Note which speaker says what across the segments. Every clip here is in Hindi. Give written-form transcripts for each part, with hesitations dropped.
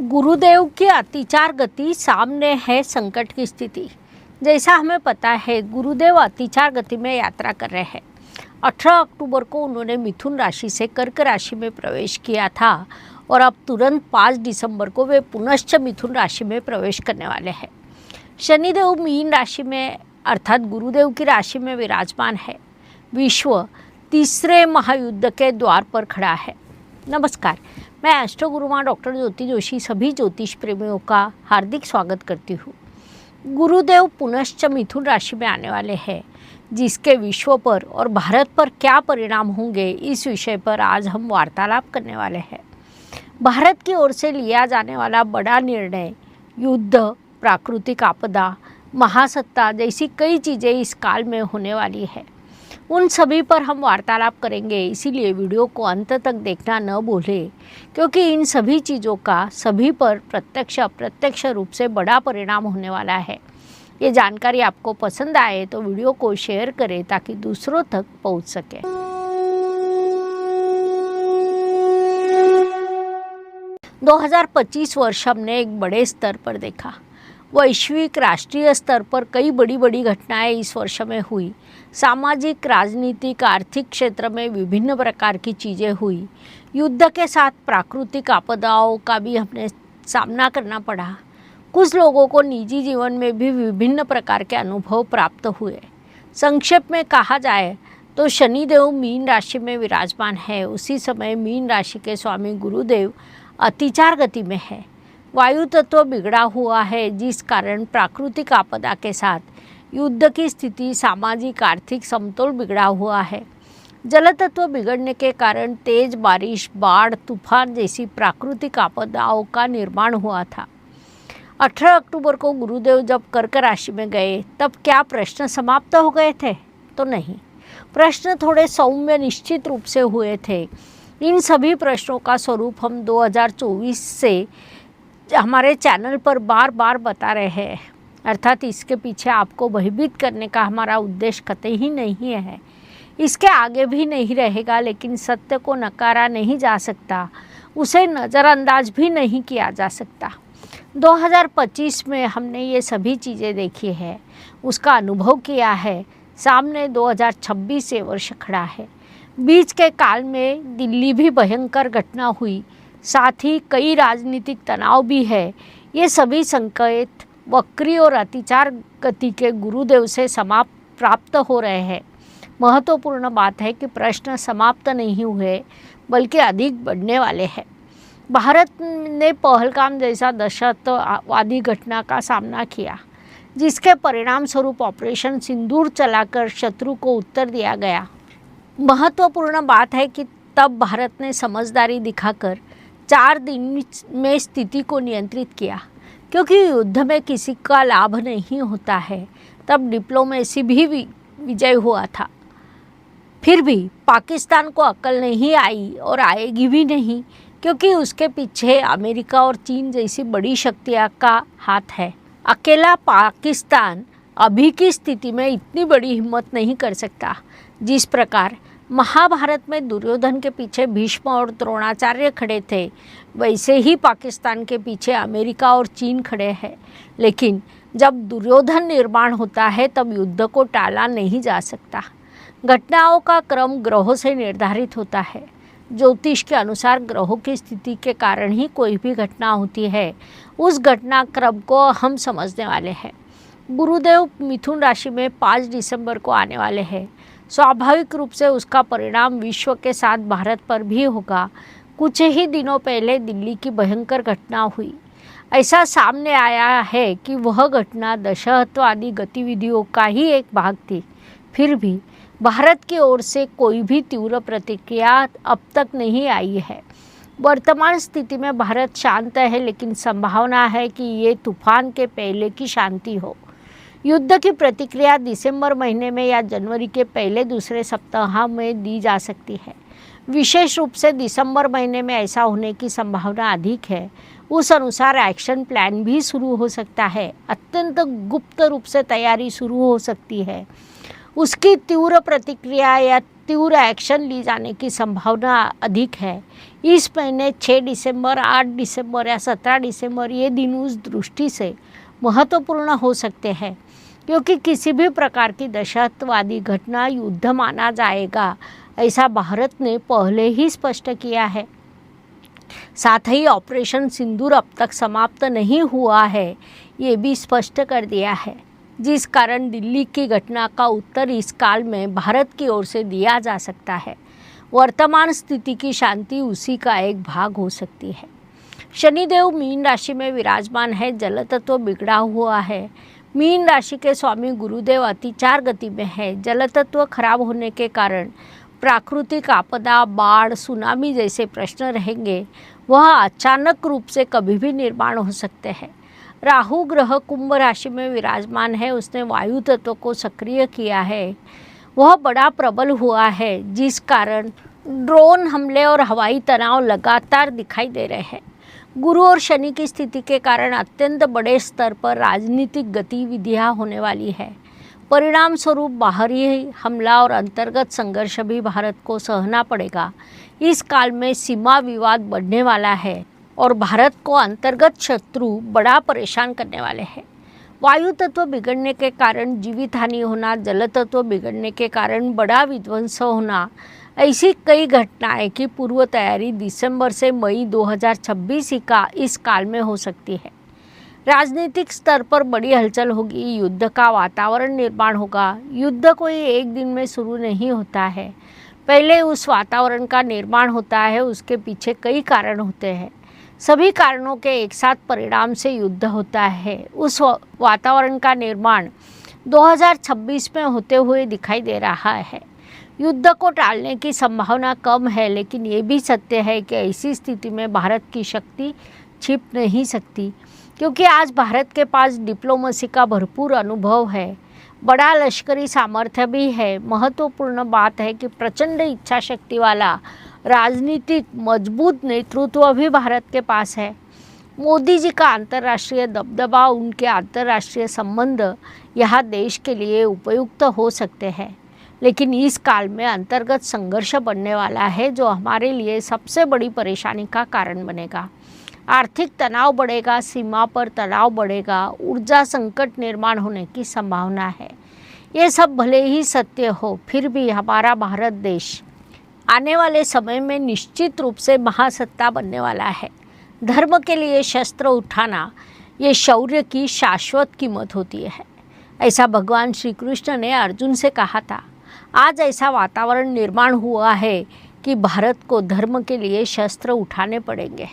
Speaker 1: गुरुदेव की अतिचार गति सामने है संकट की स्थिति। जैसा हमें पता है, गुरुदेव अतिचार गति में यात्रा कर रहे हैं। 18 अक्टूबर को उन्होंने मिथुन राशि से कर्क राशि में प्रवेश किया था और अब तुरंत 5 दिसंबर को वे पुनश्च मिथुन राशि में प्रवेश करने वाले हैं। शनिदेव मीन राशि में अर्थात गुरुदेव की राशि में विराजमान है। विश्व तीसरे महायुद्ध के द्वार पर खड़ा है। नमस्कार, मैं एस्ट्रो गुरुमा डॉक्टर ज्योति जोशी सभी ज्योतिष प्रेमियों का हार्दिक स्वागत करती हूँ। गुरुदेव पुनश्च मिथुन राशि में आने वाले हैं, जिसके विश्व पर और भारत पर क्या परिणाम होंगे, इस विषय पर आज हम वार्तालाप करने वाले हैं। भारत की ओर से लिया जाने वाला बड़ा निर्णय, युद्ध, प्राकृतिक आपदा, महासत्ता जैसी कई चीज़ें इस काल में होने वाली है। उन सभी पर हम वार्तालाप करेंगे, इसीलिए वीडियो को अंत तक देखना न भूलें, क्योंकि इन सभी चीज़ों का सभी पर प्रत्यक्ष अप्रत्यक्ष रूप से बड़ा परिणाम होने वाला है। ये जानकारी आपको पसंद आए तो वीडियो को शेयर करें ताकि दूसरों तक पहुंच सके। – 2025 वर्ष हमने एक बड़े स्तर पर देखा। वैश्विक राष्ट्रीय स्तर पर कई बड़ी घटनाएं इस वर्ष में हुई। सामाजिक, राजनीतिक, आर्थिक क्षेत्र में विभिन्न प्रकार की चीज़ें हुई। युद्ध के साथ प्राकृतिक आपदाओं का भी हमें सामना करना पड़ा। कुछ लोगों को निजी जीवन में भी विभिन्न प्रकार के अनुभव प्राप्त हुए। संक्षेप में कहा जाए तो शनिदेव मीन राशि में विराजमान है। उसी समय मीन राशि के स्वामी गुरुदेव अतिचार गति में है। वायु तत्व बिगड़ा हुआ है, जिस कारण प्राकृतिक आपदा के साथ युद्ध की स्थिति, सामाजिक आर्थिक समतोल बिगड़ा हुआ है। जल तत्व बिगड़ने के कारण तेज बारिश, बाढ़, तूफान जैसी प्राकृतिक आपदाओं का निर्माण हुआ था। 18 अक्टूबर को गुरुदेव जब कर्क राशि में गए, तब क्या प्रश्न समाप्त हो गए थे? तो नहीं, प्रश्न थोड़े सौम्य निश्चित रूप से हुए थे। इन सभी प्रश्नों का स्वरूप हम 2024 से हमारे चैनल पर बार बार बता रहे हैं। अर्थात इसके पीछे आपको भयभीत करने का हमारा उद्देश्य कतई ही नहीं है, इसके आगे भी नहीं रहेगा। लेकिन सत्य को नकारा नहीं जा सकता, उसे नज़रअंदाज भी नहीं किया जा सकता। 2025 में हमने ये सभी चीज़ें देखी है, उसका अनुभव किया है। सामने 2026 से वर्ष खड़ा है। बीच के काल में दिल्ली भी भयंकर घटना हुई, साथ ही कई राजनीतिक तनाव भी है। ये सभी संकेत वक्री और अतिचार गति के गुरुदेव से समाप्त प्राप्त हो रहे हैं। महत्वपूर्ण बात है कि प्रश्न समाप्त नहीं हुए, बल्कि अधिक बढ़ने वाले हैं। भारत ने पहलगाम जैसा दहशतवादी घटना का सामना किया, जिसके परिणाम स्वरूप ऑपरेशन सिंदूर चलाकर शत्रु को उत्तर दिया गया। महत्वपूर्ण बात है कि तब भारत ने समझदारी दिखाकर 4 दिन में स्थिति को नियंत्रित किया, क्योंकि युद्ध में किसी का लाभ नहीं होता है। तब डिप्लोमेसी भी विजय हुआ था। फिर भी पाकिस्तान को अक्ल नहीं आई और आएगी भी नहीं, क्योंकि उसके पीछे अमेरिका और चीन जैसी बड़ी शक्तियां का हाथ है। अकेला पाकिस्तान अभी की स्थिति में इतनी बड़ी हिम्मत नहीं कर सकता। जिस प्रकार महाभारत में दुर्योधन के पीछे भीष्म और द्रोणाचार्य खड़े थे, वैसे ही पाकिस्तान के पीछे अमेरिका और चीन खड़े हैं। लेकिन जब दुर्योधन निर्माण होता है, तब युद्ध को टाला नहीं जा सकता। घटनाओं का क्रम ग्रहों से निर्धारित होता है। ज्योतिष के अनुसार ग्रहों की स्थिति के कारण ही कोई भी घटना होती है। उस घटनाक्रम को हम समझने वाले हैं। गुरुदेव मिथुन राशि में 5 दिसंबर को आने वाले हैं। स्वाभाविक रूप से उसका परिणाम विश्व के साथ भारत पर भी होगा। कुछ ही दिनों पहले दिल्ली की भयंकर घटना हुई। ऐसा सामने आया है कि वह घटना दहशतवादी गतिविधियों का ही एक भाग थी। फिर भी भारत की ओर से कोई भी तीव्र प्रतिक्रिया अब तक नहीं आई है। वर्तमान स्थिति में भारत शांत है, लेकिन संभावना है कि ये तूफान के पहले की शांति हो। युद्ध की प्रतिक्रिया दिसंबर महीने में या जनवरी के पहले दूसरे सप्ताह में दी जा सकती है। विशेष रूप से दिसंबर महीने में ऐसा होने की संभावना अधिक है। उस अनुसार एक्शन प्लान भी शुरू हो सकता है। अत्यंत गुप्त रूप से तैयारी शुरू हो सकती है। उसकी तीव्र प्रतिक्रिया या तीव्र एक्शन ली जाने की संभावना अधिक है। इस महीने 6 दिसंबर, 8 दिसंबर या 17 दिसंबर ये दिन उस दृष्टि से महत्वपूर्ण हो सकते हैं क्योंकि किसी भी प्रकार की दहशतवादी घटना युद्ध माना जाएगा, ऐसा भारत ने पहले ही स्पष्ट किया है। साथ ही ऑपरेशन सिंदूर अब तक समाप्त नहीं हुआ है, ये भी स्पष्ट कर दिया है, जिस कारण दिल्ली की घटना का उत्तर इस काल में भारत की ओर से दिया जा सकता है। वर्तमान स्थिति की शांति उसी का एक भाग हो सकती है। शनिदेव मीन राशि में विराजमान है, जल तत्व बिगड़ा हुआ है। मीन राशि के स्वामी गुरुदेव अतिचार गति में है। जल तत्व खराब होने के कारण प्राकृतिक आपदा, बाढ़, सुनामी जैसे प्रश्न रहेंगे, वह अचानक रूप से कभी भी निर्माण हो सकते हैं। राहु ग्रह कुंभ राशि में विराजमान है, उसने वायु तत्व को सक्रिय किया है, वह बड़ा प्रबल हुआ है, जिस कारण ड्रोन हमले और हवाई तनाव लगातार दिखाई दे रहे हैं। गुरु और शनि की स्थिति के कारण अत्यंत बड़े स्तर पर राजनीतिक गतिविधियां होने वाली है। परिणाम स्वरूप बाहरी हमला और अंतर्गत संघर्ष भी भारत को सहना पड़ेगा। इस काल में सीमा विवाद बढ़ने वाला है और भारत को अंतर्गत शत्रु बड़ा परेशान करने वाले हैं। वायु तत्व बिगड़ने के कारण जीवित हानि होना, जल तत्व बिगड़ने के कारण बड़ा विध्वंस होना, ऐसी कई घटनाएं की पूर्व तैयारी दिसंबर से मई 2026 का इस काल में हो सकती है। राजनीतिक स्तर पर बड़ी हलचल होगी, युद्ध का वातावरण निर्माण होगा। युद्ध कोई एक दिन में शुरू नहीं होता है, पहले उस वातावरण का निर्माण होता है, उसके पीछे कई कारण होते हैं। सभी कारणों के एक साथ परिणाम से युद्ध होता है। उस वातावरण का निर्माण 2026 में होते हुए दिखाई दे रहा है। युद्ध को टालने की संभावना कम है, लेकिन ये भी सत्य है कि ऐसी स्थिति में भारत की शक्ति छिप नहीं सकती, क्योंकि आज भारत के पास डिप्लोमेसी का भरपूर अनुभव है, बड़ा लश्करी सामर्थ्य भी है। महत्वपूर्ण बात है कि प्रचंड इच्छा शक्ति वाला राजनीतिक मजबूत नेतृत्व भी भारत के पास है। मोदी जी का अंतर्राष्ट्रीय दबदबा, उनके अंतर्राष्ट्रीय संबंध यहाँ देश के लिए उपयुक्त हो सकते हैं, लेकिन इस काल में अंतर्गत संघर्ष बढ़ने वाला है, जो हमारे लिए सबसे बड़ी परेशानी का कारण बनेगा। आर्थिक तनाव बढ़ेगा, सीमा पर तनाव बढ़ेगा, ऊर्जा संकट निर्माण होने की संभावना है। ये सब भले ही सत्य हो, फिर भी हमारा भारत देश आने वाले समय में निश्चित रूप से महासत्ता बनने वाला है। धर्म के लिए शस्त्र उठाना ये शौर्य की शाश्वत कीमत होती है, ऐसा भगवान श्री कृष्ण ने अर्जुन से कहा था। आज ऐसा वातावरण निर्माण हुआ है कि भारत को धर्म के लिए शस्त्र उठाने पड़ेंगे।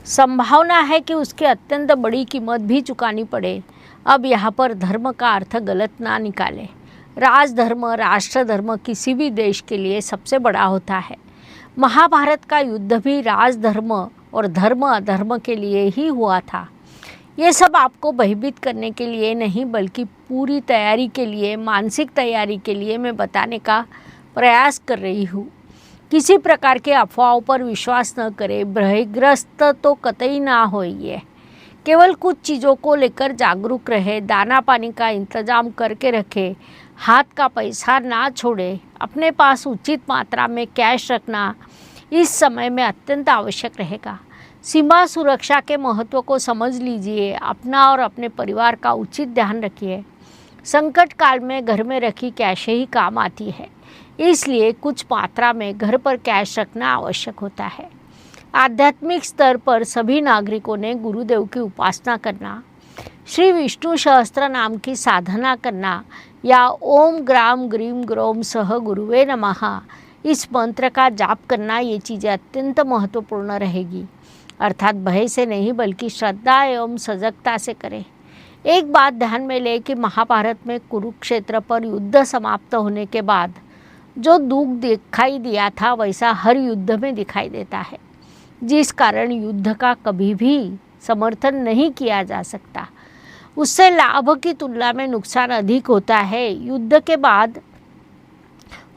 Speaker 1: संभावना है कि उसकी अत्यंत बड़ी कीमत भी चुकानी पड़े। अब यहाँ पर धर्म का अर्थ गलत ना निकाले। राजधर्म, राष्ट्र धर्म किसी भी देश के लिए सबसे बड़ा होता है। महाभारत का युद्ध भी राजधर्म और धर्म अधर्म के लिए ही हुआ था। ये सब आपको भयभीत करने के लिए नहीं, बल्कि पूरी तैयारी के लिए, मानसिक तैयारी के लिए मैं बताने का प्रयास कर रही हूँ। किसी प्रकार के अफवाहों पर विश्वास न करें, भयग्रस्त तो कतई ना होइए। केवल कुछ चीज़ों को लेकर जागरूक रहे, दाना पानी का इंतजाम करके रखें, हाथ का पैसा ना छोड़े, अपने पास उचित मात्रा में कैश रखना इस समय में अत्यंत आवश्यक रहेगा। सीमा सुरक्षा के महत्व को समझ लीजिए, अपना और अपने परिवार का उचित ध्यान रखिए। संकट काल में घर में रखी कैश ही काम आती है, इसलिए कुछ मात्रा में घर पर कैश रखना आवश्यक होता है। आध्यात्मिक स्तर पर सभी नागरिकों ने गुरुदेव की उपासना करना, श्री विष्णु सहस्त्र नाम की साधना करना या ओम ग्राम ग्रीम ग्रोम सह गुरुवे नमः इस मंत्र का जाप करना, ये चीज़ें अत्यंत महत्वपूर्ण रहेगी। अर्थात भय से नहीं, बल्कि श्रद्धा एवं सजगता से करें। एक बात ध्यान में ले कि महाभारत में कुरुक्षेत्र पर युद्ध समाप्त होने के बाद जो दुख दिखाई दिया था, वैसा हर युद्ध में दिखाई देता है, जिस कारण युद्ध का कभी भी समर्थन नहीं किया जा सकता। उससे लाभ की तुलना में नुकसान अधिक होता है। युद्ध के बाद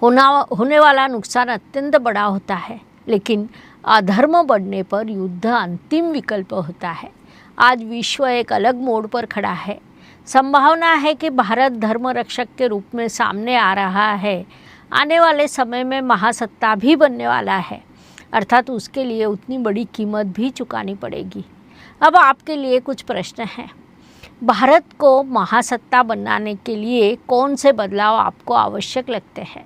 Speaker 1: होने वाला नुकसान अत्यंत बड़ा होता है, लेकिन अधर्म बढ़ने पर युद्ध अंतिम विकल्प होता है। आज विश्व एक अलग मोड़ पर खड़ा है। संभावना है कि भारत धर्म रक्षक के रूप में सामने आ रहा है। आने वाले समय में महासत्ता भी बनने वाला है, अर्थात उसके लिए उतनी बड़ी कीमत भी चुकानी पड़ेगी। अब आपके लिए कुछ प्रश्न हैं। भारत को महासत्ता बनाने के लिए कौन से बदलाव आपको आवश्यक लगते हैं?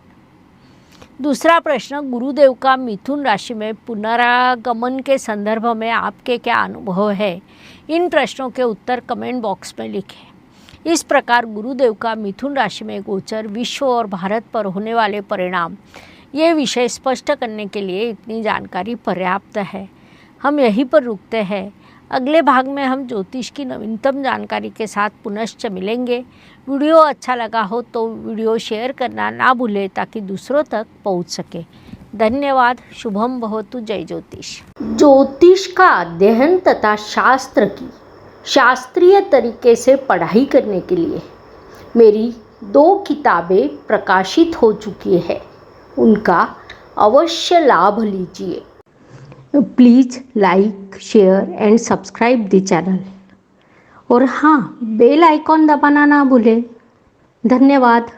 Speaker 1: दूसरा प्रश्न, गुरुदेव का मिथुन राशि में पुनरागमन के संदर्भ में आपके क्या अनुभव है? इन प्रश्नों के उत्तर कमेंट बॉक्स में लिखें। इस प्रकार गुरुदेव का मिथुन राशि में गोचर, विश्व और भारत पर होने वाले परिणाम, ये विषय स्पष्ट करने के लिए इतनी जानकारी पर्याप्त है। हम यहीं पर रुकते हैं। अगले भाग में हम ज्योतिष की नवीनतम जानकारी के साथ पुनश्च मिलेंगे। वीडियो अच्छा लगा हो तो वीडियो शेयर करना ना भूलें ताकि दूसरों तक पहुंच सके। धन्यवाद। शुभम भवतु। जय ज्योतिष। ज्योतिष का अध्ययन तथा शास्त्र की शास्त्रीय तरीके से पढ़ाई करने के लिए मेरी 2 किताबें प्रकाशित हो चुकी है, उनका अवश्य लाभ लीजिए। Please like, share and subscribe the channel. और हाँ, बेल आइकॉन दबाना ना भूलें। धन्यवाद।